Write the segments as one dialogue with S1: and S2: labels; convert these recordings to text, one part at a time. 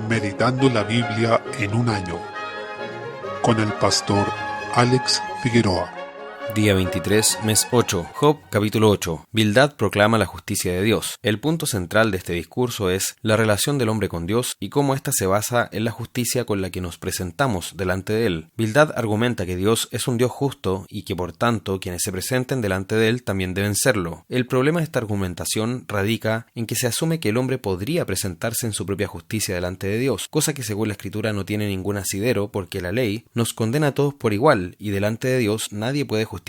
S1: Meditando la Biblia en un año, con el pastor Alex Figueroa.
S2: Día 23, mes 8. Job, capítulo 8. Bildad proclama la justicia de Dios. El punto central de este discurso es la relación del hombre con Dios y cómo ésta se basa en la justicia con la que nos presentamos delante de Él. Bildad argumenta que Dios es un Dios justo y que por tanto quienes se presenten delante de Él también deben serlo. El problema de esta argumentación radica en que se asume que el hombre podría presentarse en su propia justicia delante de Dios, cosa que según la Escritura no tiene ningún asidero porque la ley nos condena a todos por igual y delante de Dios nadie puede justificarse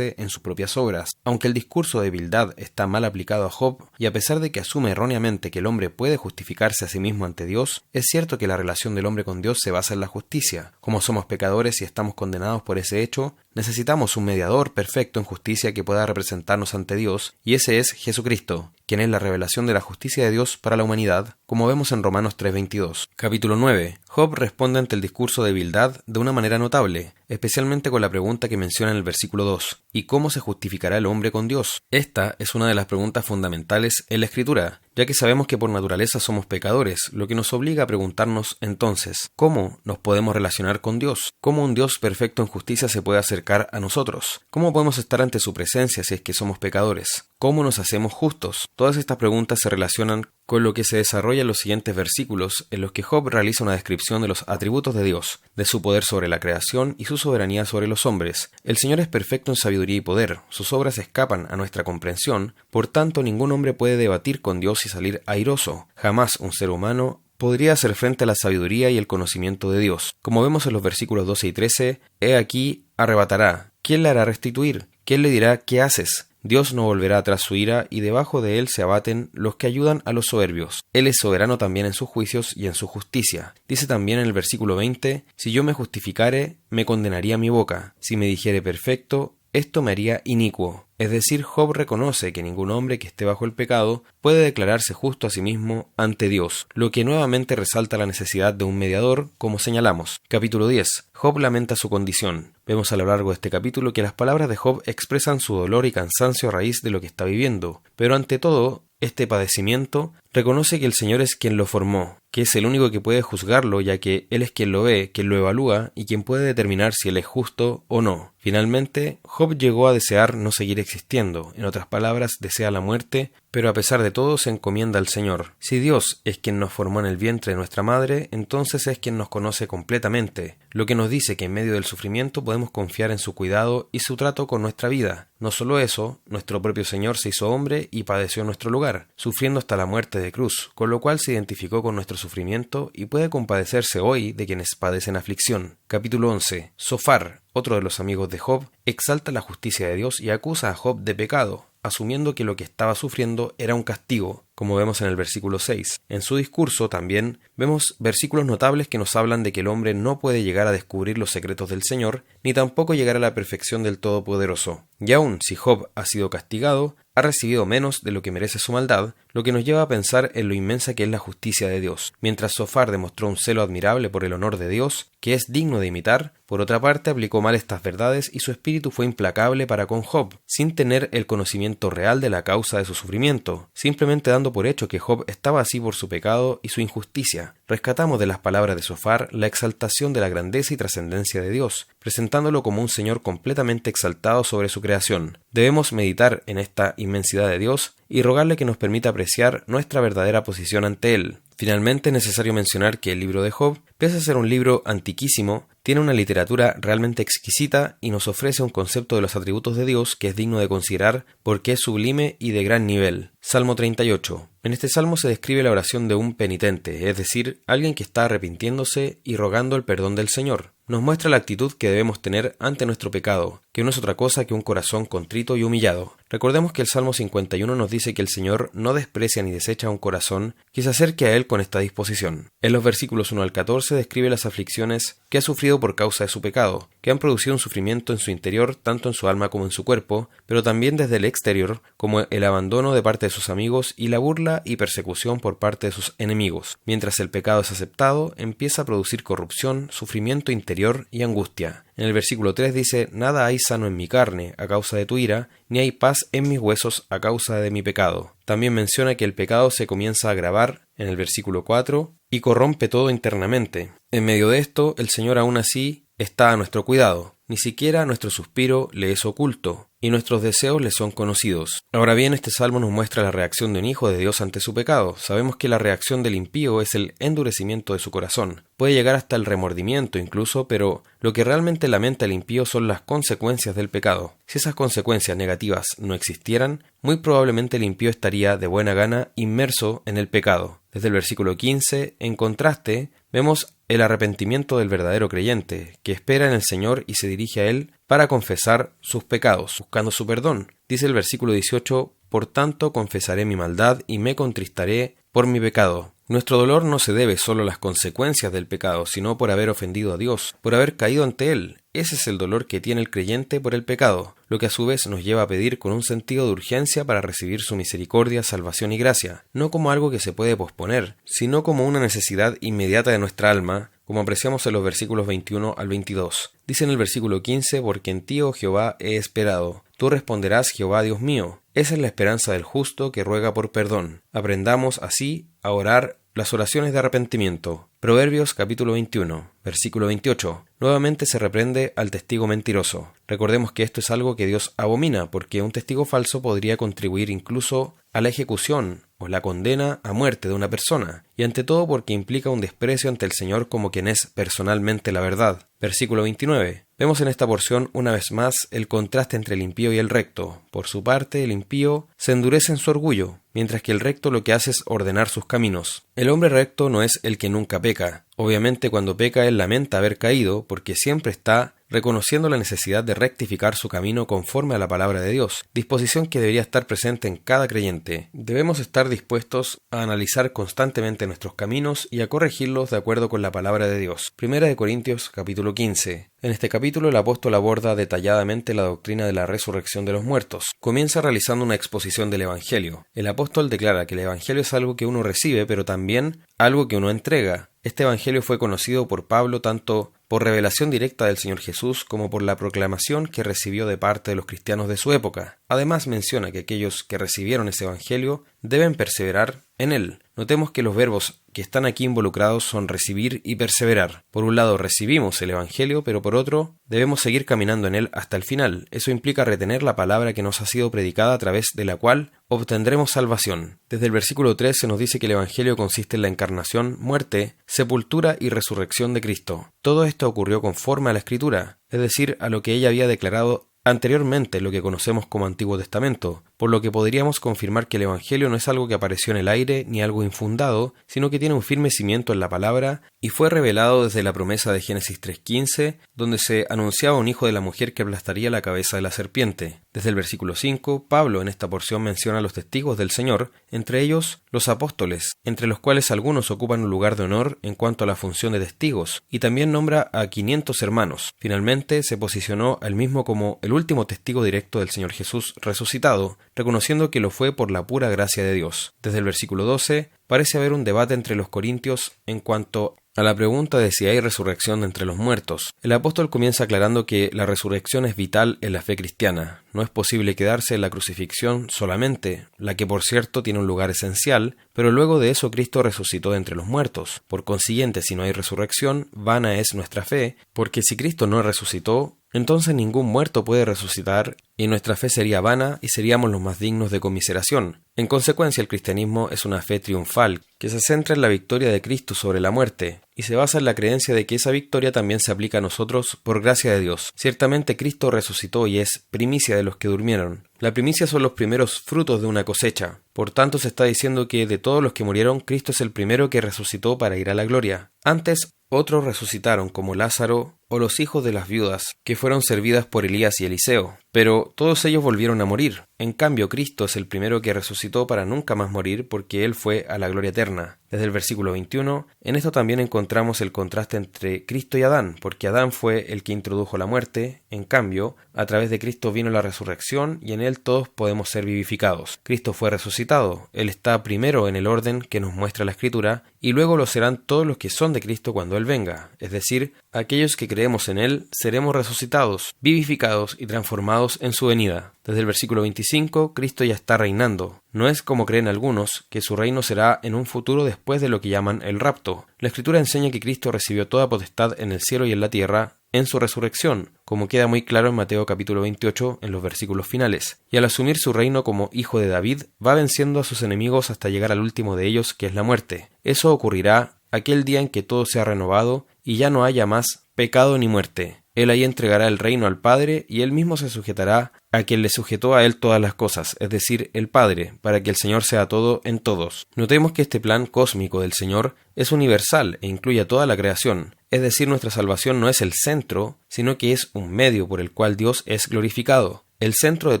S2: en sus propias obras. Aunque el discurso de Bildad está mal aplicado a Job, y a pesar de que asume erróneamente que el hombre puede justificarse a sí mismo ante Dios, es cierto que la relación del hombre con Dios se basa en la justicia. Como somos pecadores y estamos condenados por ese hecho, necesitamos un mediador perfecto en justicia que pueda representarnos ante Dios, y ese es Jesucristo, quien es la revelación de la justicia de Dios para la humanidad, como vemos en Romanos 3:22. Capítulo 9. Job responde ante el discurso de Bildad de una manera notable, especialmente con la pregunta que menciona en el versículo 2. ¿Y cómo se justificará el hombre con Dios? Esta es una de las preguntas fundamentales en la Escritura, ya que sabemos que por naturaleza somos pecadores, lo que nos obliga a preguntarnos entonces, ¿cómo nos podemos relacionar con Dios? ¿Cómo un Dios perfecto en justicia se puede acercar a nosotros? ¿Cómo podemos estar ante su presencia si es que somos pecadores? ¿Cómo nos hacemos justos? Todas estas preguntas se relacionan con lo que se desarrolla en los siguientes versículos, en los que Job realiza una descripción de los atributos de Dios, de su poder sobre la creación y su soberanía sobre los hombres. El Señor es perfecto en sabiduría y poder, sus obras escapan a nuestra comprensión, por tanto ningún hombre puede debatir con Dios y salir airoso. Jamás un ser humano podría hacer frente a la sabiduría y el conocimiento de Dios. Como vemos en los versículos 12 y 13, he aquí arrebatará. ¿Quién le hará restituir? ¿Quién le dirá qué haces? Dios no volverá atrás su ira, y debajo de él se abaten los que ayudan a los soberbios. Él es soberano también en sus juicios y en su justicia. Dice también en el versículo 20, si yo me justificare, me condenaría mi boca. Si me dijere perfecto, esto me haría inicuo. Es decir, Job reconoce que ningún hombre que esté bajo el pecado puede declararse justo a sí mismo ante Dios, lo que nuevamente resalta la necesidad de un mediador, como señalamos. Capítulo 10. Job lamenta su condición. Vemos a lo largo de este capítulo que las palabras de Job expresan su dolor y cansancio a raíz de lo que está viviendo, pero ante todo, este padecimiento reconoce que el Señor es quien lo formó, que es el único que puede juzgarlo, ya que Él es quien lo ve, quien lo evalúa y quien puede determinar si Él es justo o no. Finalmente, Job llegó a desear no seguir existiendo, en otras palabras, desea la muerte, pero a pesar de todo se encomienda al Señor. Si Dios es quien nos formó en el vientre de nuestra madre, entonces es quien nos conoce completamente, lo que nos dice que en medio del sufrimiento podemos confiar en su cuidado y su trato con nuestra vida. No solo eso, nuestro propio Señor se hizo hombre y padeció en nuestro lugar, sufriendo hasta la muerte de cruz, con lo cual se identificó con nuestro sufrimiento y puede compadecerse hoy de quienes padecen aflicción. Capítulo 11. Sofar, otro de los amigos de Job, exalta la justicia de Dios y acusa a Job de pecado, asumiendo que lo que estaba sufriendo era un castigo, como vemos en el versículo 6. En su discurso también vemos versículos notables que nos hablan de que el hombre no puede llegar a descubrir los secretos del Señor, ni tampoco llegar a la perfección del Todopoderoso. Y aun si Job ha sido castigado, ha recibido menos de lo que merece su maldad, lo que nos lleva a pensar en lo inmensa que es la justicia de Dios. Mientras Sofar demostró un celo admirable por el honor de Dios, que es digno de imitar, por otra parte aplicó mal estas verdades y su espíritu fue implacable para con Job, sin tener el conocimiento real de la causa de su sufrimiento, simplemente dando por hecho que Job estaba así por su pecado y su injusticia. Rescatamos de las palabras de Sofar la exaltación de la grandeza y trascendencia de Dios, presentándolo como un Señor completamente exaltado sobre su creación. Debemos meditar en esta inmensidad de Dios y rogarle que nos permita apreciar nuestra verdadera posición ante Él. Finalmente es necesario mencionar que el libro de Job, pese a ser un libro antiquísimo, tiene una literatura realmente exquisita y nos ofrece un concepto de los atributos de Dios que es digno de considerar porque es sublime y de gran nivel. Salmo 38. En este salmo se describe la oración de un penitente, es decir, alguien que está arrepintiéndose y rogando el perdón del Señor. Nos muestra la actitud que debemos tener ante nuestro pecado, que no es otra cosa que un corazón contrito y humillado. Recordemos que el Salmo 51 nos dice que el Señor no desprecia ni desecha un corazón que se acerque a Él con esta disposición. En los versículos 1 al 14 describe las aflicciones que ha sufrido por causa de su pecado, que han producido un sufrimiento en su interior, tanto en su alma como en su cuerpo, pero también desde el exterior, como el abandono de parte de sus amigos y la burla y persecución por parte de sus enemigos. Mientras el pecado es aceptado, empieza a producir corrupción, sufrimiento interior y angustia. En el versículo 3 dice: «Nada hay sano en mi carne a causa de tu ira, ni hay paz en mis huesos a causa de mi pecado». También menciona que el pecado se comienza a agravar en el versículo 4 y corrompe todo internamente. En medio de esto, el Señor aún así está a nuestro cuidado. Ni siquiera nuestro suspiro le es oculto, y nuestros deseos le son conocidos. Ahora bien, este salmo nos muestra la reacción de un hijo de Dios ante su pecado. Sabemos que la reacción del impío es el endurecimiento de su corazón. Puede llegar hasta el remordimiento incluso, pero lo que realmente lamenta el impío son las consecuencias del pecado. Si esas consecuencias negativas no existieran, muy probablemente el impío estaría de buena gana inmerso en el pecado. Desde el versículo 15, en contraste, vemos el arrepentimiento del verdadero creyente, que espera en el Señor y se dirige a Él para confesar sus pecados, buscando su perdón. Dice el versículo 18, «Por tanto confesaré mi maldad y me contristaré por mi pecado». Nuestro dolor no se debe solo a las consecuencias del pecado, sino por haber ofendido a Dios, por haber caído ante Él. Ese es el dolor que tiene el creyente por el pecado, lo que a su vez nos lleva a pedir con un sentido de urgencia para recibir su misericordia, salvación y gracia, no como algo que se puede posponer, sino como una necesidad inmediata de nuestra alma, como apreciamos en los versículos 21 al 22. Dice en el versículo 15, «Porque en ti, oh Jehová, he esperado. Tú responderás, Jehová, Dios mío». Esa es la esperanza del justo que ruega por perdón. Aprendamos así a orar las oraciones de arrepentimiento. Proverbios capítulo 21, versículo 28. Nuevamente se reprende al testigo mentiroso. Recordemos que esto es algo que Dios abomina, porque un testigo falso podría contribuir incluso a la ejecución o la condena a muerte de una persona, y ante todo porque implica un desprecio ante el Señor como quien es personalmente la verdad. Versículo 29. Vemos en esta porción una vez más el contraste entre el impío y el recto. Por su parte, el impío se endurece en su orgullo, mientras que el recto lo que hace es ordenar sus caminos. El hombre recto no es el que nunca peca. Obviamente cuando peca él lamenta haber caído, porque siempre está reconociendo la necesidad de rectificar su camino conforme a la palabra de Dios, disposición que debería estar presente en cada creyente. Debemos estar dispuestos a analizar constantemente nuestros caminos y a corregirlos de acuerdo con la palabra de Dios. Primera de Corintios capítulo 15. En este capítulo el apóstol aborda detalladamente la doctrina de la resurrección de los muertos. Comienza realizando una exposición del Evangelio. El apóstol declara que el Evangelio es algo que uno recibe, pero también algo que uno entrega. Este Evangelio fue conocido por Pablo tanto por revelación directa del Señor Jesús como por la proclamación que recibió de parte de los cristianos de su época. Además menciona que aquellos que recibieron ese Evangelio deben perseverar en él. Notemos que los verbos que están aquí involucrados son recibir y perseverar. Por un lado recibimos el Evangelio, pero por otro debemos seguir caminando en él hasta el final. Eso implica retener la palabra que nos ha sido predicada a través de la cual obtendremos salvación. Desde el versículo 3 se nos dice que el Evangelio consiste en la encarnación, muerte, sepultura y resurrección de Cristo. Todo esto ocurrió conforme a la Escritura, es decir, a lo que ella había declarado anteriormente, lo que conocemos como Antiguo Testamento, por lo que podríamos confirmar que el Evangelio no es algo que apareció en el aire ni algo infundado, sino que tiene un firme cimiento en la palabra y fue revelado desde la promesa de Génesis 3:15, donde se anunciaba un hijo de la mujer que aplastaría la cabeza de la serpiente. Desde el versículo 5, Pablo en esta porción menciona a los testigos del Señor, entre ellos los apóstoles, entre los cuales algunos ocupan un lugar de honor en cuanto a la función de testigos, y también nombra a 500 hermanos. Finalmente se posicionó a él mismo como el último testigo directo del Señor Jesús resucitado, reconociendo que lo fue por la pura gracia de Dios. Desde el versículo 12 parece haber un debate entre los corintios en cuanto a la pregunta de si hay resurrección de entre los muertos. El apóstol comienza aclarando que la resurrección es vital en la fe cristiana. No es posible quedarse en la crucifixión solamente, la que por cierto tiene un lugar esencial, pero luego de eso Cristo resucitó de entre los muertos. Por consiguiente, si no hay resurrección, vana es nuestra fe, porque si Cristo no resucitó, entonces ningún muerto puede resucitar y nuestra fe sería vana y seríamos los más dignos de conmiseración. En consecuencia, el cristianismo es una fe triunfal que se centra en la victoria de Cristo sobre la muerte y se basa en la creencia de que esa victoria también se aplica a nosotros por gracia de Dios. Ciertamente Cristo resucitó y es primicia de los que durmieron. La primicia son los primeros frutos de una cosecha. Por tanto, se está diciendo que de todos los que murieron, Cristo es el primero que resucitó para ir a la gloria. Antes, otros resucitaron como Lázaro o los hijos de las viudas, que fueron servidas por Elías y Eliseo, pero todos ellos volvieron a morir. En cambio, Cristo es el primero que resucitó para nunca más morir, porque Él fue a la gloria eterna. Desde el versículo 21, en esto también encontramos el contraste entre Cristo y Adán, porque Adán fue el que introdujo la muerte. En cambio, a través de Cristo vino la resurrección y en Él todos podemos ser vivificados. Cristo fue resucitado, Él está primero en el orden que nos muestra la Escritura, y luego lo serán todos los que son de Cristo cuando Él venga, es decir, aquellos que creen creemos en Él, seremos resucitados, vivificados y transformados en su venida. Desde el versículo 25, Cristo ya está reinando. No es como creen algunos, que su reino será en un futuro después de lo que llaman el rapto. La Escritura enseña que Cristo recibió toda potestad en el cielo y en la tierra en su resurrección, como queda muy claro en Mateo capítulo 28 en los versículos finales. Y al asumir su reino como hijo de David, va venciendo a sus enemigos hasta llegar al último de ellos, que es la muerte. Eso ocurrirá aquel día en que todo sea renovado y ya no haya más pecado ni muerte. Él ahí entregará el reino al Padre y Él mismo se sujetará a quien le sujetó a Él todas las cosas, es decir, el Padre, para que el Señor sea todo en todos. Notemos que este plan cósmico del Señor es universal e incluye a toda la creación. Es decir, nuestra salvación no es el centro, sino que es un medio por el cual Dios es glorificado. El centro de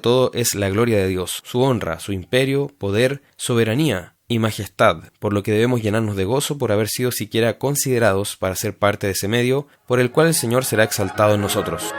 S2: todo es la gloria de Dios, su honra, su imperio, poder, soberanía y majestad, por lo que debemos llenarnos de gozo por haber sido siquiera considerados para ser parte de ese medio por el cual el Señor será exaltado en nosotros.